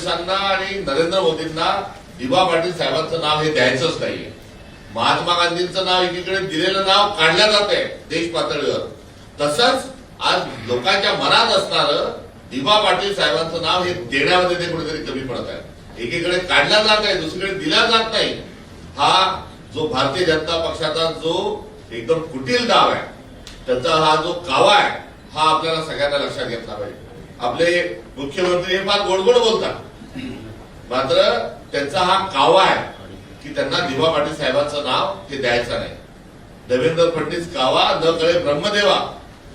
फडणवीसांना आणि नरेंद्र मोदींना दिवा पाटील साहेबांचं नाव हे द्यायचंच नाहीये. महात्मा गांधींचं नाव एकीकडे दिलेलं नाव काढलं जात आहे देश पातळीवर, तसंच आज लोकांच्या मनात असणारं दिवा पाटील साहेबांचं नाव हे देण्यामध्ये ते कुठेतरी कमी पडत आहे. एकीकडे काढला जात आहे, दुसरीकडे दिला जात नाही. हा जो भारतीय जनता पक्षाचा जो एकदम कुटील डाव आहे, त्याचा हा जो कावा आहे, हा आपल्याला सगळ्यांना लक्षात घेतला पाहिजे. आपले मुख्यमंत्री हे फार गोडगोड बोलतात, मात्र त्यांचा हा कावा आहे की त्यांना दिवा पाटील साहेबांचं नाव हे द्यायचं नाही. देवेंद्र फडणवीस कावा न कळे ब्रह्मदेवा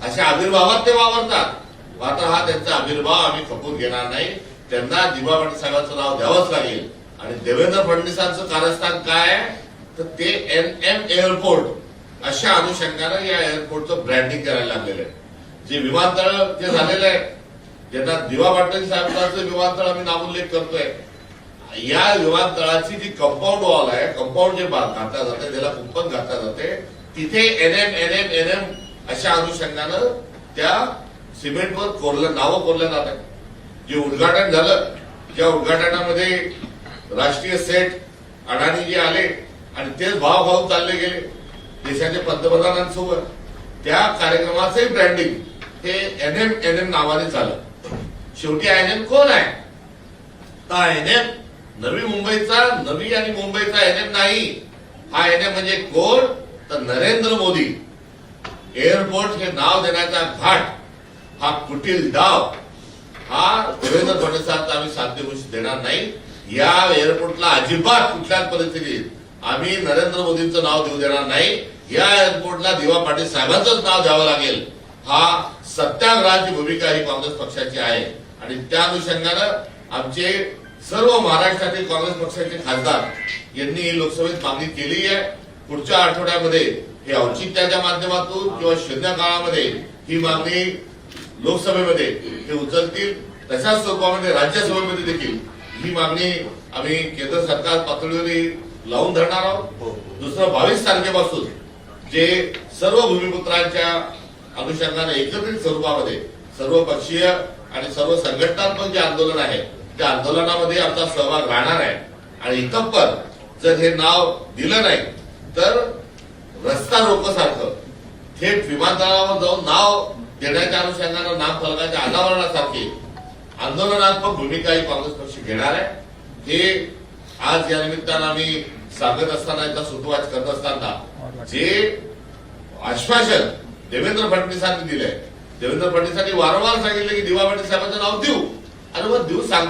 अशा आविर्भावात ते वावरतात. मात्र हा त्यांचा आविर्भाव आम्ही खपून घेणार नाही. त्यांना दिवा पाटील साहेबांचं नाव द्यावंच लागेल. आणि देवेंद्र फडणवीसांचं कारस्थान काय आहे तर ते NM एअरपोर्ट अशा अनुषंगानं या एअरपोर्टचं ब्रँडिंग करायला लागलेलं आहे. जे विमानतळ जे झालेलं आहे, ज्यांना दिवा पाटील साहेबांचं विमानतळ आम्ही नामोल्लेख करतोय, या विमानतळाची जी कंपाऊंड वॉल आहे, कंपाऊंड जे घातल्या जाते, त्याला कुंपण घातल्या जाते, तिथे NM अशा अनुषंगानं त्या सिमेंटवर नावं कोरल्या जात आहेत. जे उद्घाटन झालं, ज्या उद्घाटनामध्ये राष्ट्रीय सेठ अडाणी जे आले आणि तेच भाव चालले गेले देशाच्या पंतप्रधानांसोबत, त्या कार्यक्रमाचे ब्रँडिंग हे NM नावाने झालं. शेवटी NM कोण आहे? हा NM नवी आणि मुंबईचा NM नाही. हा NM म्हणजे कोण तर नरेंद्र मोदी. एअरपोर्ट हे नाव देण्याचा घाट, हा कुटील डाव, हा देवेंद्र फडणवीसांना आम्ही साध्य देणार नाही. या एअरपोर्टला अजिबात कुठल्याच परिस्थितीत आम्ही नरेंद्र मोदींचं नाव देऊ देणार नाही. या एअरपोर्टला दिवा पाटील साहेबांचंच नाव द्यावं लागेल. हा सत्याग्रहाची भूमिका ही काँग्रेस पक्षाची आहे. आणि त्या अनुषंगानं आमचे सर्व महाराष्ट्रातील काँग्रेस पक्षाचे खासदार यांनी ही लोकसभेत मागणी केली आहे. पुढच्या आठवड्यामध्ये हे औचित्याच्या माध्यमातून किंवा शून्य काळामध्ये ही मागणी लोकसभेमध्ये हे उचलतील. तशाच स्वरूपामध्ये राज्यसभेमध्ये देखील ही मागणी आम्ही केंद्र सरकार पातळीवर लावून धरणार आहोत. दुसरं 22 तारखेपासून जे सर्व भूमिपुत्रांच्या अनुषंगाने एकत्रित स्वरूपामध्ये सर्व पक्षीय आणि सर्व संघटनात्मक जे आंदोलन आहे, त्या आंदोलनामध्ये आमचा सहभाग राहणार आहे. आणि इतपर जर हे नाव दिलं नाही तर रस्ता रोकोसारखं थेट विमानतळावर जाऊन नाव देण्याच्या अनुषंगानं नामफलकाच्या अनावरणासारखी आंदोलनात्मक भूमिका ही काँग्रेस पक्ष घेणार आहे. हे आज या निमित्तानं आम्ही सांगत असताना, याचा सूतवाच करत असताना जे आश्वासन देवेंद्र फडणवीसांनी दिलंय, देवेंद्र फडणवीसांनी वारंवार सांगितलं की दिवा पाटील साहेबांचं नाव देऊ, आणि मग देऊ सांगता